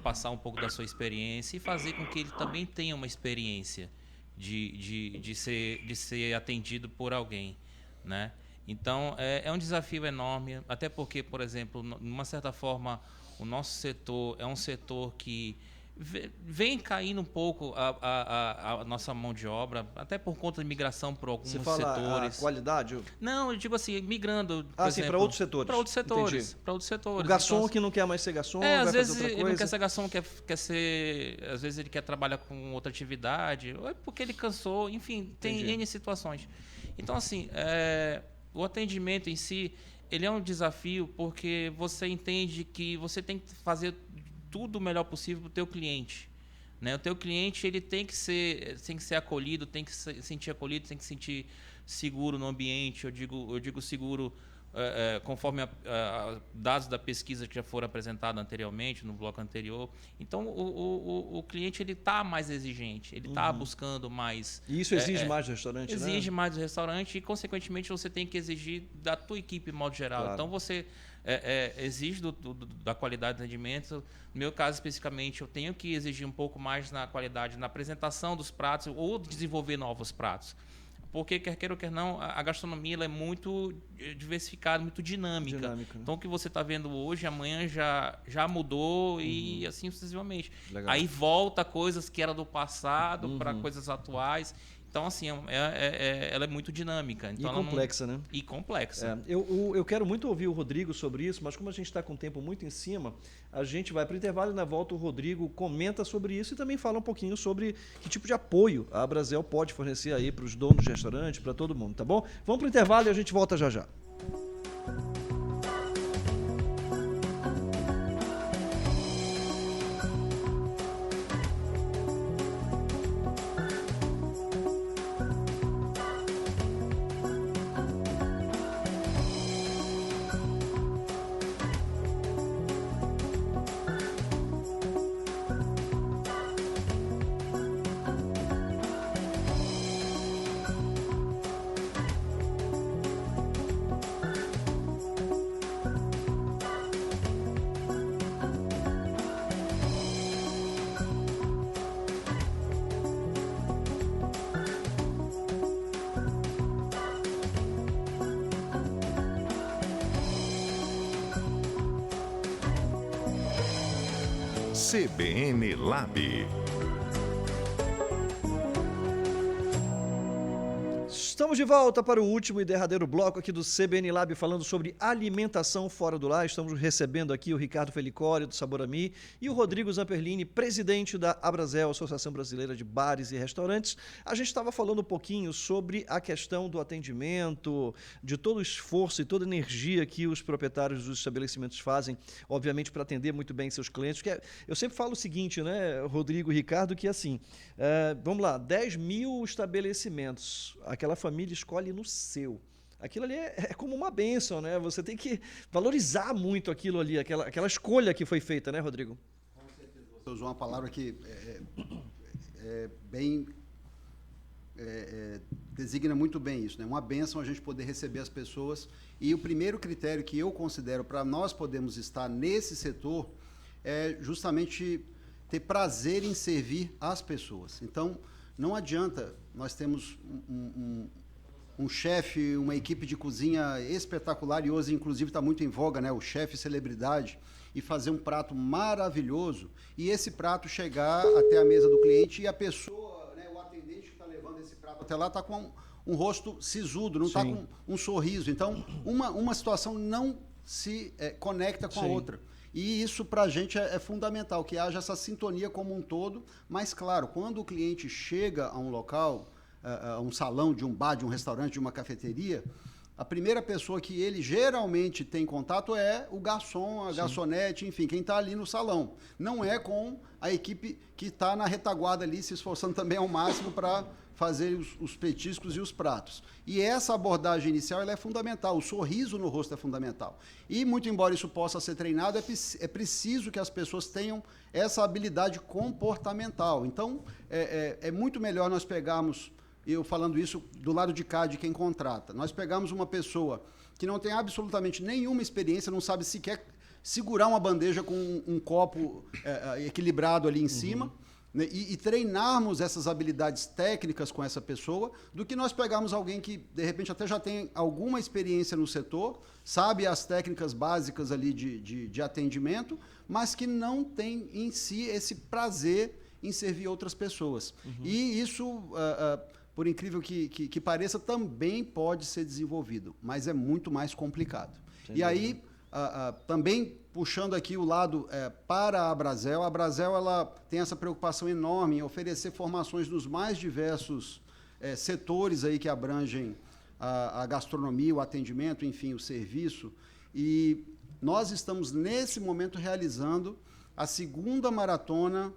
passar um pouco da sua experiência e fazer com que ele também tenha uma experiência de ser atendido por alguém, né? Então, é um desafio enorme, até porque, por exemplo, de uma certa forma, o nosso setor é um setor que vem caindo um pouco a nossa mão de obra, até por conta de migração por alguns setores. Você fala a qualidade? Não, eu digo assim, migrando, por exemplo, para outros setores. Para outros setores. Para outros setores. O garçom então, que não quer mais ser garçom, vai às fazer vezes outra coisa. Ele não quer ser garçom, quer ser... Às vezes ele quer trabalhar com outra atividade, ou é porque ele cansou, enfim, tem N situações. Então, assim, o atendimento em si, ele é um desafio porque você entende que você tem que fazer tudo o melhor possível para o teu cliente, né? O teu cliente ele tem que ser acolhido, tem que se sentir acolhido, tem que se sentir seguro no ambiente. Eu digo seguro conforme dados da pesquisa que já foram apresentados anteriormente, no bloco anterior. Então, o cliente ele está mais exigente, ele está buscando mais... E isso exige mais do restaurante, né? Exige mais do restaurante e, consequentemente, você tem que exigir da tua equipe, de modo geral. Claro. Então, você exige da qualidade do atendimento. No meu caso, especificamente, eu tenho que exigir um pouco mais na qualidade, na apresentação dos pratos ou desenvolver novos pratos. Porque, quer queira ou quer não, a gastronomia ela é muito diversificada, muito dinâmica. Né? Então, o que você está vendo hoje, amanhã já mudou e assim sucessivamente. Legal. Aí volta coisas que eram do passado para coisas atuais. Então, assim, ela é muito dinâmica. Então, e complexa, né? E complexa. Eu quero muito ouvir o Rodrigo sobre isso, mas como a gente está com o tempo muito em cima, a gente vai para o intervalo e na volta o Rodrigo comenta sobre isso e também fala um pouquinho sobre que tipo de apoio a Brasel pode fornecer aí para os donos de restaurante, para todo mundo, tá bom? Vamos para o intervalo e a gente volta já já. CBN Lab. Estamos de volta para o último e derradeiro bloco aqui do CBN Lab, falando sobre alimentação fora do lar. Estamos recebendo aqui o Ricardo Felicório, do Saborami, e o Rodrigo Zamperlini, presidente da Abrasel, Associação Brasileira de Bares e Restaurantes. A gente estava falando um pouquinho sobre a questão do atendimento, de todo o esforço e toda a energia que os proprietários dos estabelecimentos fazem, obviamente, para atender muito bem seus clientes. Porque eu sempre falo o seguinte, né, Rodrigo e Ricardo, que assim, vamos lá, 10 mil estabelecimentos, aquela família escolhe no seu. Aquilo ali é como uma bênção, né? Você tem que valorizar muito aquilo ali, aquela escolha que foi feita, né, Rodrigo? Com certeza. Você usou uma palavra que bem designa muito bem isso, né? Uma bênção a gente poder receber as pessoas. E o primeiro critério que eu considero para nós podermos estar nesse setor é justamente ter prazer em servir as pessoas. Então, não adianta, nós temos um chefe, uma equipe de cozinha espetacular, e hoje inclusive está muito em voga, né, o chefe celebridade, e fazer um prato maravilhoso, e esse prato chegar até a mesa do cliente e a pessoa, né, o atendente que está levando esse prato até lá está com um rosto sisudo, não está com um sorriso. Então, uma situação não se conecta com a outra. E isso para a gente é fundamental, que haja essa sintonia como um todo, mas claro, quando o cliente chega a um local, a um salão de um bar, de um restaurante, de uma cafeteria, a primeira pessoa que ele geralmente tem contato é o garçom, a garçonete, enfim, quem está ali no salão. Não é com a equipe que está na retaguarda ali, se esforçando também ao máximo para fazer os petiscos e os pratos. E essa abordagem inicial ela é fundamental, o sorriso no rosto é fundamental. E, muito embora isso possa ser treinado, é preciso que as pessoas tenham essa habilidade comportamental. Então, é muito melhor nós pegarmos, eu falando isso do lado de cá de quem contrata, nós pegamos uma pessoa que não tem absolutamente nenhuma experiência, não sabe sequer segurar uma bandeja com um copo equilibrado ali em cima, né, e treinarmos essas habilidades técnicas com essa pessoa, do que nós pegarmos alguém que, de repente, até já tem alguma experiência no setor, sabe as técnicas básicas ali de atendimento, mas que não tem em si esse prazer em servir outras pessoas. E isso, por incrível que pareça, também pode ser desenvolvido, mas é muito mais complicado. E aí, também puxando aqui o lado para a Abrazel ela tem essa preocupação enorme em oferecer formações nos mais diversos setores aí que abrangem a gastronomia, o atendimento, enfim, o serviço. E nós estamos, nesse momento, realizando a segunda maratona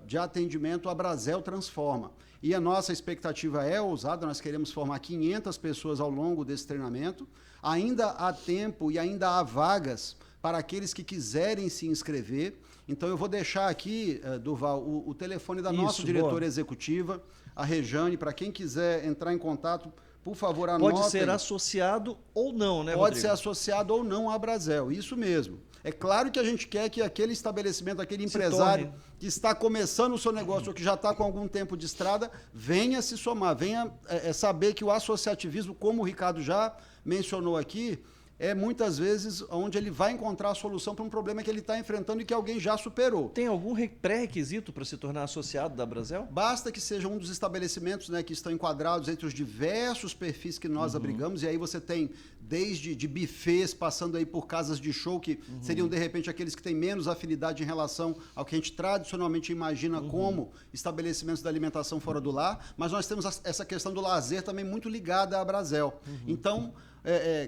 de atendimento Abrazel Transforma. E a nossa expectativa é ousada, nós queremos formar 500 pessoas ao longo desse treinamento. Ainda há tempo e ainda há vagas para aqueles que quiserem se inscrever. Então, eu vou deixar aqui, Durval, o telefone da nossa diretora executiva, a Rejane, para quem quiser entrar em contato, por favor, anotem. Pode ser associado ou não, né, Pode Rodrigo? ser associado ou não à Abrazel, isso mesmo. É claro que a gente quer que aquele estabelecimento, aquele empresário que está começando o seu negócio ou que já está com algum tempo de estrada, venha se somar, venha saber que o associativismo, como o Ricardo já mencionou aqui, é muitas vezes onde ele vai encontrar a solução para um problema que ele está enfrentando e que alguém já superou. Tem algum pré-requisito para se tornar associado da Abrazel? Basta que seja um dos estabelecimentos, né, que estão enquadrados entre os diversos perfis que nós abrigamos, e aí você tem desde de buffets, passando aí por casas de show, que seriam, de repente, aqueles que têm menos afinidade em relação ao que a gente tradicionalmente imagina como estabelecimentos da alimentação fora do lar, mas nós temos essa questão do lazer também muito ligada à Abrazel. Então,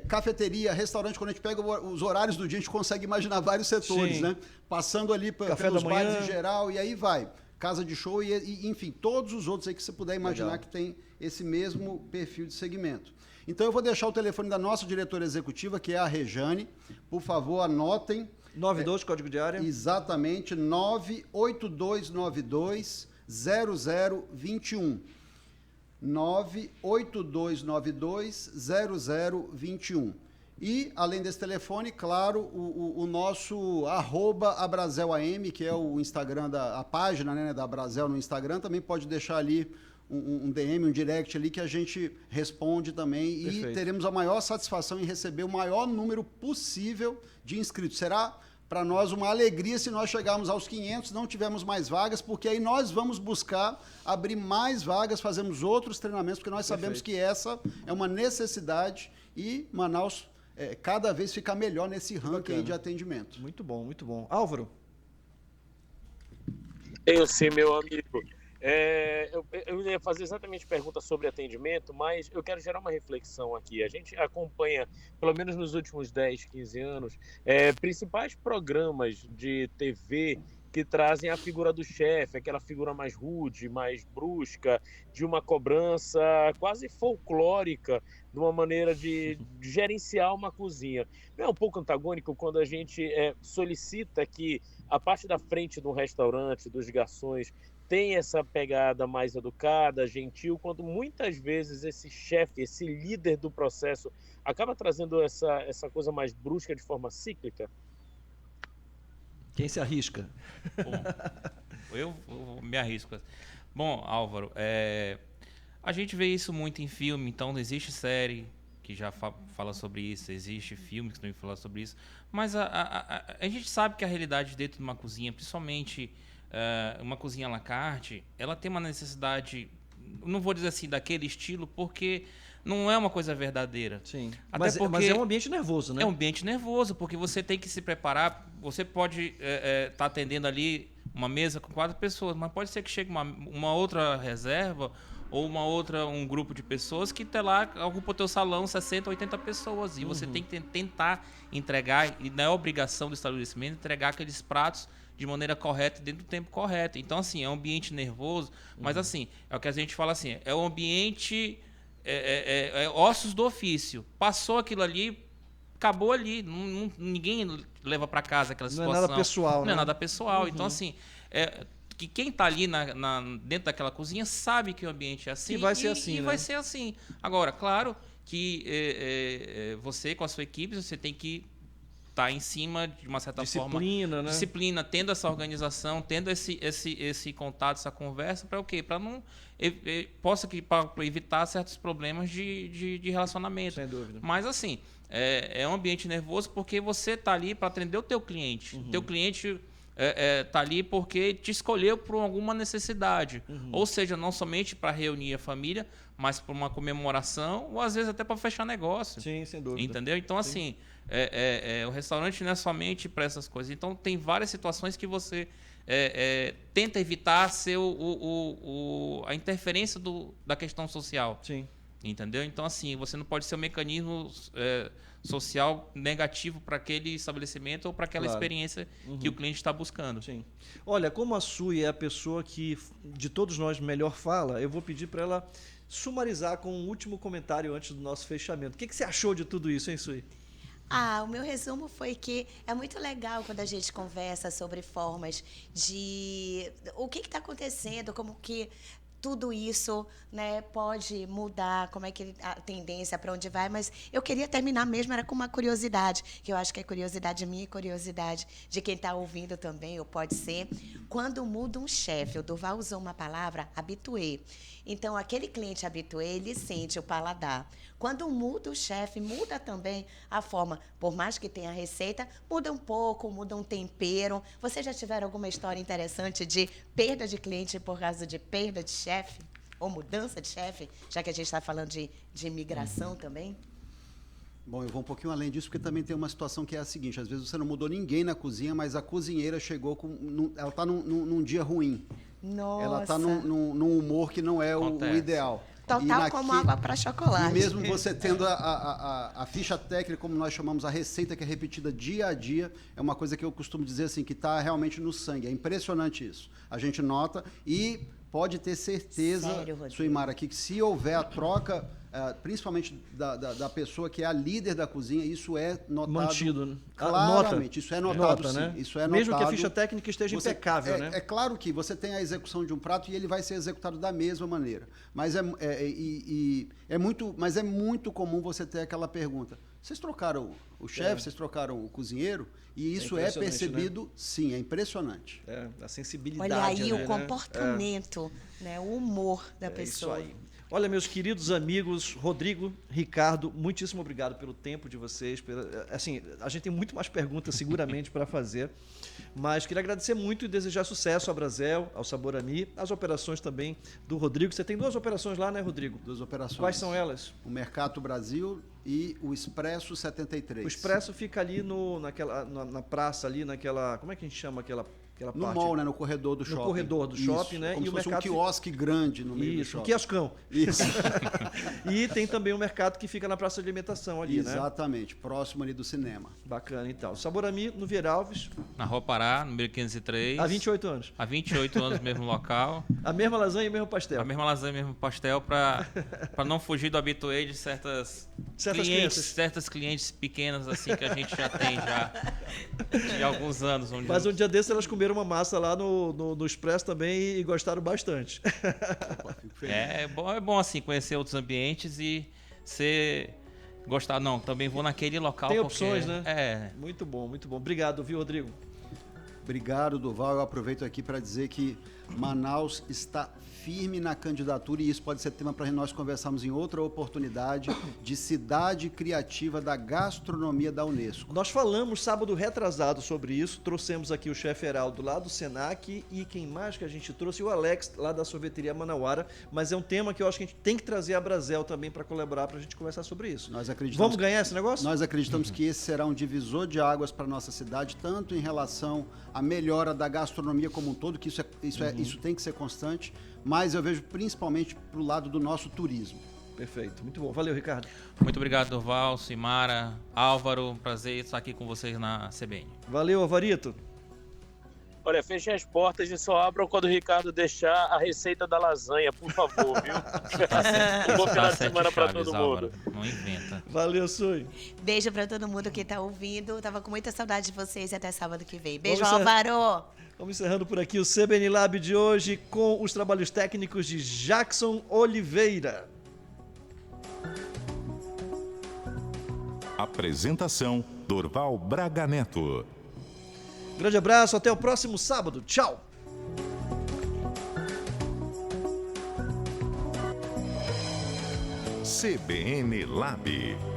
cafeteria, restaurante, quando a gente pega os horários do dia, a gente consegue imaginar vários setores, né? Passando ali pelos bares em geral, e aí vai. Casa de show e, enfim, todos os outros aí que você puder imaginar que tem esse mesmo perfil de segmento. Então, eu vou deixar o telefone da nossa diretora executiva, que é a Rejane. Por favor, anotem. 92, código de área? Exatamente, 98292-0021. 98292-0021. E, além desse telefone, claro, o nosso @AbrazelAM, que é o Instagram, a página, né, da Abrazel no Instagram, também pode deixar ali um DM, um direct ali que a gente responde também. Perfeito. E teremos a maior satisfação em receber o maior número possível de inscritos. Será para nós uma alegria se nós chegarmos aos 500, não tivermos mais vagas, porque aí nós vamos buscar abrir mais vagas, fazemos outros treinamentos, porque nós sabemos que essa é uma necessidade e Manaus cada vez fica melhor nesse ranking aí de atendimento. Muito bom, muito bom. Álvaro? Eu sim, meu amigo. Eu ia fazer exatamente pergunta sobre atendimento, mas eu quero gerar uma reflexão aqui. A gente acompanha, pelo menos nos últimos 10, 15 anos, principais programas de TV que trazem a figura do chefe, aquela figura mais rude, mais brusca, de uma cobrança quase folclórica, de uma maneira de gerenciar uma cozinha. Não é um pouco antagônico quando a gente solicita que a parte da frente do restaurante, dos garçons, tem essa pegada mais educada, gentil, quando muitas vezes esse chefe, esse líder do processo, acaba trazendo essa coisa mais brusca de forma cíclica? Quem se arrisca? Bom, eu me arrisco. Bom, Álvaro, A gente vê isso muito em filme, então existe série que já fala sobre isso, existe filme que também fala sobre isso, mas a gente sabe que a realidade dentro de uma cozinha, principalmente uma cozinha à la carte, ela tem uma necessidade, não vou dizer assim, daquele estilo, porque não é uma coisa verdadeira. Sim. Até Mas porque é um ambiente nervoso, né? é um ambiente nervoso, porque você tem que se preparar. Você pode estar atendendo ali uma mesa com 4 pessoas, mas pode ser que chegue uma outra reserva ou um grupo de pessoas que até lá ocupa o teu salão 60, 80 pessoas. E você tem que tentar entregar, e não é obrigação do estabelecimento, entregar aqueles pratos de maneira correta, dentro do tempo correto. Então, assim, é um ambiente nervoso, mas assim, é o que a gente fala assim, é um ambiente... ossos do ofício. Passou aquilo ali, acabou ali. Ninguém leva para casa aquela situação. Não é nada pessoal, Não né? é nada pessoal. Então, assim, que quem está ali dentro daquela cozinha sabe que o ambiente é assim. E vai ser assim, e né? vai ser assim. Agora, claro que você, com a sua equipe, você tem que estar em cima de uma certa forma. Disciplina, né? Disciplina, tendo essa organização, tendo esse contato, essa conversa, para o quê? Para não para evitar certos problemas de relacionamento. Sem dúvida. Mas assim, é um ambiente nervoso porque você está ali para atender o teu cliente. O teu cliente está ali porque te escolheu por alguma necessidade. Ou seja, não somente para reunir a família, mas para uma comemoração ou às vezes até para fechar negócio. Sim, sem dúvida. Entendeu? Então, assim, o restaurante não é somente para essas coisas. Então, tem várias situações que você tenta evitar ser a interferência da questão social. Sim. Entendeu? Então, assim, você não pode ser um mecanismo social negativo para aquele estabelecimento ou para aquela experiência que o cliente está buscando. Sim. Olha, como a Sui é a pessoa que de todos nós melhor fala, eu vou pedir para ela sumarizar com um último comentário antes do nosso fechamento. O que você achou de tudo isso, hein, Sui? O meu resumo foi que é muito legal quando a gente conversa sobre formas de o que está acontecendo, como que tudo isso, né, pode mudar, como é que a tendência, para onde vai, mas eu queria terminar mesmo, era com uma curiosidade, que eu acho que é curiosidade minha e curiosidade de quem está ouvindo também, ou pode ser, quando muda um chefe, o Durval usou uma palavra, habitué. Então, aquele cliente habitué, ele sente o paladar. Quando muda o chefe, muda também a forma. Por mais que tenha receita, muda um pouco, muda um tempero. Vocês já tiveram alguma história interessante de perda de cliente por causa de perda de chefe? Ou mudança de chefe? Já que a gente está falando de imigração também. Bom, eu vou um pouquinho além disso, porque também tem uma situação que é a seguinte: às vezes você não mudou ninguém na cozinha, mas a cozinheira chegou ela está num dia ruim. Nossa. Ela está num humor que não é o ideal. Total como água para chocolate. E mesmo você tendo a ficha técnica, como nós chamamos, a receita que é repetida dia a dia, é uma coisa que eu costumo dizer assim, que está realmente no sangue. É impressionante isso. A gente nota e pode ter certeza, Suimara, que se houver a troca, principalmente da pessoa que é a líder da cozinha, isso é notado. Mantido, né? Claramente, isso é notado, sim. Né? Isso é mesmo notado. que a ficha técnica esteja impecável, né? É claro que você tem a execução de um prato e ele vai ser executado da mesma maneira. Mas é muito comum você ter aquela pergunta: vocês trocaram o chefe, vocês trocaram o cozinheiro? E isso é percebido, né? Sim, é impressionante. A sensibilidade. Olha aí, né? O comportamento, né? O humor da pessoa. Isso aí. Olha, meus queridos amigos, Rodrigo, Ricardo, muitíssimo obrigado pelo tempo de vocês. Assim, a gente tem muito mais perguntas seguramente para fazer, mas queria agradecer muito e desejar sucesso ao Brasel, ao Sabor a Mi, às operações também do Rodrigo. Você tem 2 operações lá, né, Rodrigo? 2 operações. Quais são elas? O Mercato Brasil e o Expresso 73. O Expresso fica ali na praça, ali naquela... Como é que a gente chama aquela parte? No mall, né? No corredor do shopping. No corredor do shopping, né? Como e se o fosse mercado um quiosque grande no meio do shopping. Isso, um quioscão. Isso. E tem também o mercado que fica na praça de alimentação ali, Exatamente, próximo ali do cinema. Bacana, então. Sabor a Mi, no Vieralves. Na Rua Pará, número 503. Há 28 anos. Há 28 anos, mesmo local. A mesma lasanha e o mesmo pastel. A mesma lasanha e o mesmo pastel, para não fugir do habitué de certas clientes pequenas, assim, que a gente já tem de alguns anos. Mas um dia desses elas comeram uma massa lá no Expresso também e gostaram bastante. É bom assim, conhecer outros ambientes e gostar. Não, também vou naquele local. Tem opções, né? É. Muito bom, muito bom. Obrigado, viu, Rodrigo? Obrigado, Durval. Eu aproveito aqui para dizer que Manaus está firme na candidatura, e isso pode ser tema para nós conversarmos em outra oportunidade, de cidade criativa da gastronomia da Unesco. Nós falamos sábado retrasado sobre isso, trouxemos aqui o chefe Heraldo lá do Senac e quem mais que a gente trouxe? O Alex lá da sorveteria Manauara, mas é um tema que eu acho que a gente tem que trazer a Brasel também para colaborar, para a gente conversar sobre isso. Vamos ganhar esse negócio? Nós acreditamos que esse será um divisor de águas para a nossa cidade, tanto em relação à melhora da gastronomia como um todo, que isso tem que ser constante, mas eu vejo principalmente para o lado do nosso turismo. Perfeito, muito bom. Valeu, Ricardo. Muito obrigado, Durval, Suimara, Álvaro, prazer estar aqui com vocês na CBN. Valeu, Alvarito. Olha, fechem as portas e só abram quando o Ricardo deixar a receita da lasanha, por favor, viu? Um bom final de semana para todo mundo. Álvaro, não inventa. Valeu, Sui. Beijo pra todo mundo que tá ouvindo. Tava com muita saudade de vocês e até sábado que vem. Beijo, Vamos Álvaro! Vamos encerrando por aqui o CBN Lab de hoje com os trabalhos técnicos de Jackson Oliveira. Apresentação: Dorval Braga Neto. Grande abraço, até o próximo sábado. Tchau! CBN Lab.